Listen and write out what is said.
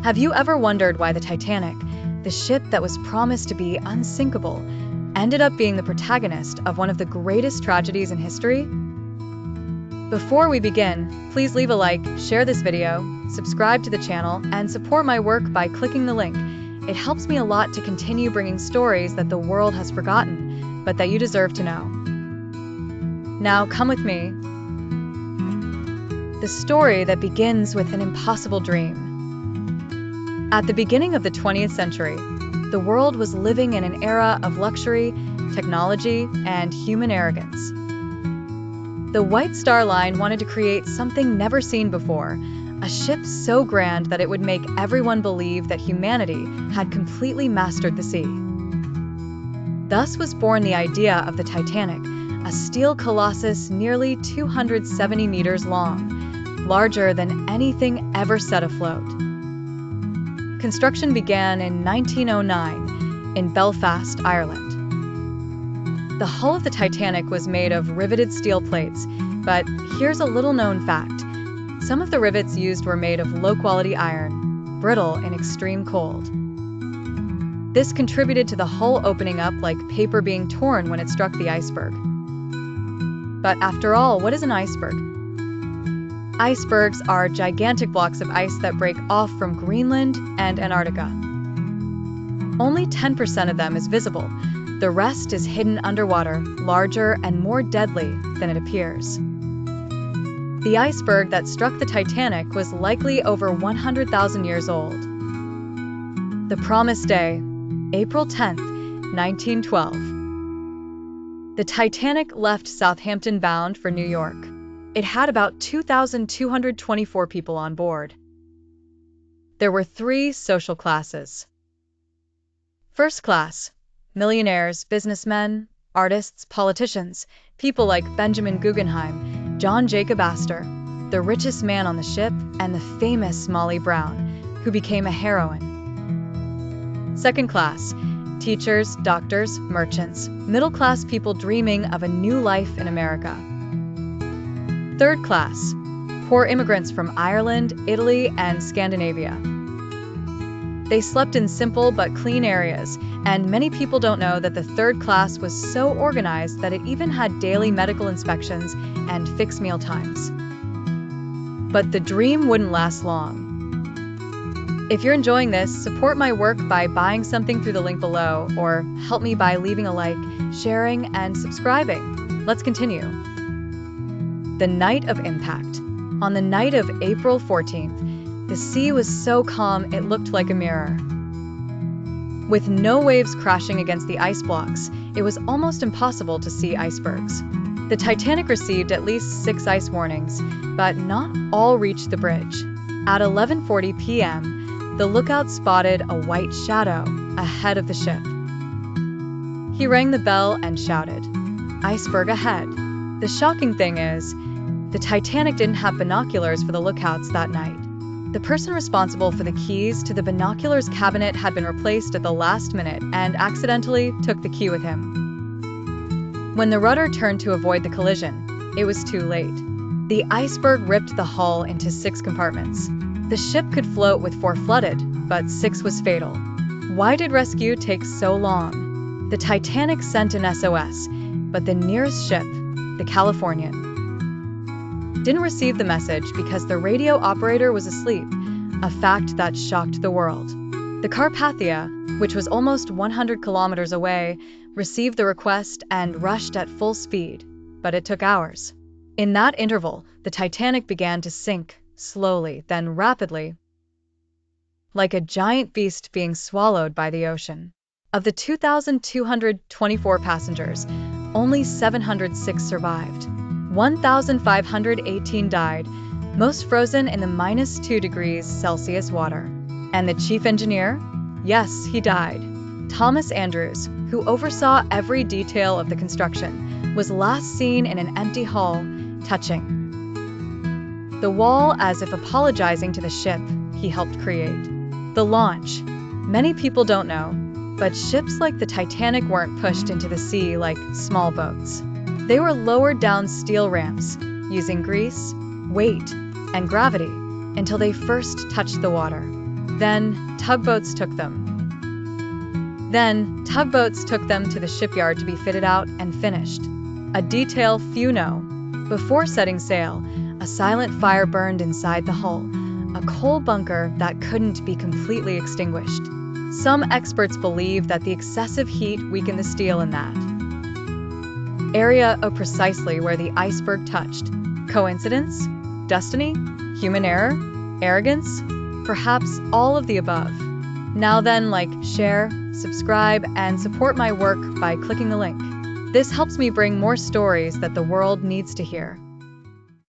Have you ever wondered why the Titanic, the ship that was promised to be unsinkable, ended up being the protagonist of one of the greatest tragedies in history? Before we begin, please leave a like, share this video, subscribe to the channel, and support my work by clicking the link. It helps me a lot to continue bringing stories that the world has forgotten, but that you deserve to know. Now come with me. The story that begins with an impossible dream. At the beginning of the 20th century, the world was living in an era of luxury, technology, and human arrogance. The White Star Line wanted to create something never seen before, a ship so grand that it would make everyone believe that humanity had completely mastered the sea. Thus was born the idea of the Titanic, a steel colossus nearly 270 meters long, larger than anything ever set afloat. Construction began in 1909 in Belfast, Ireland. The hull of the Titanic was made of riveted steel plates, but here's a little-known fact. Some of the rivets used were made of low-quality iron, brittle in extreme cold. This contributed to the hull opening up like paper being torn when it struck the iceberg. But after all, what is an iceberg? Icebergs are gigantic blocks of ice that break off from Greenland and Antarctica. Only 10% of them is visible. The rest is hidden underwater, larger and more deadly than it appears. The iceberg that struck the Titanic was likely over 100,000 years old. The promised day, April 10th, 1912. The Titanic left Southampton bound for New York. It had about 2,224 people on board. There were three social classes. First class, millionaires, businessmen, artists, politicians, people like Benjamin Guggenheim, John Jacob Astor, the richest man on the ship, and the famous Molly Brown, who became a heroine. Second class, teachers, doctors, merchants, middle-class people dreaming of a new life in America. Third class, poor immigrants from Ireland, Italy, and Scandinavia. They slept in simple but clean areas, and many people don't know that the third class was so organized that it even had daily medical inspections and fixed meal times. But the dream wouldn't last long. If you're enjoying this, support my work by buying something through the link below, or help me by leaving a like, sharing, and subscribing. Let's continue. The night of impact. On the night of April 14th, the sea was so calm it looked like a mirror. With no waves crashing against the ice blocks, it was almost impossible to see icebergs. The Titanic received at least 6 ice warnings, but not all reached the bridge. At 11:40 p.m., the lookout spotted a white shadow ahead of the ship. He rang the bell and shouted, "Iceberg ahead." The shocking thing is, the Titanic didn't have binoculars for the lookouts that night. The person responsible for the keys to the binoculars cabinet had been replaced at the last minute and accidentally took the key with him. When the rudder turned to avoid the collision, it was too late. The iceberg ripped the hull into 6 compartments. The ship could float with 4 flooded, but 6 was fatal. Why did rescue take so long? The Titanic sent an SOS, but the nearest ship, the Californian, didn't receive the message because the radio operator was asleep, a fact that shocked the world. The Carpathia, which was almost 100 kilometers away, received the request and rushed at full speed, but it took hours. In that interval, the Titanic began to sink, slowly, then rapidly, like a giant beast being swallowed by the ocean. Of the 2,224 passengers, only 706 survived. 1,518 died, most frozen in the -2 degrees Celsius water. And the chief engineer? Yes, he died. Thomas Andrews, who oversaw every detail of the construction, was last seen in an empty hull, touching the wall as if apologizing to the ship he helped create. The launch. Many people don't know, but ships like the Titanic weren't pushed into the sea like small boats. They were lowered down steel ramps, using grease, weight, and gravity until they first touched the water. Then tugboats took them. To the shipyard to be fitted out and finished. A detail few know. Before setting sail, a silent fire burned inside the hull, a coal bunker that couldn't be completely extinguished. Some experts believe that the excessive heat weakened the steel in that area precisely where the iceberg touched. Coincidence? Destiny? Human error? Arrogance? Perhaps all of the above. Now then, like, share, subscribe, and support my work by clicking the link. This helps me bring more stories that the world needs to hear.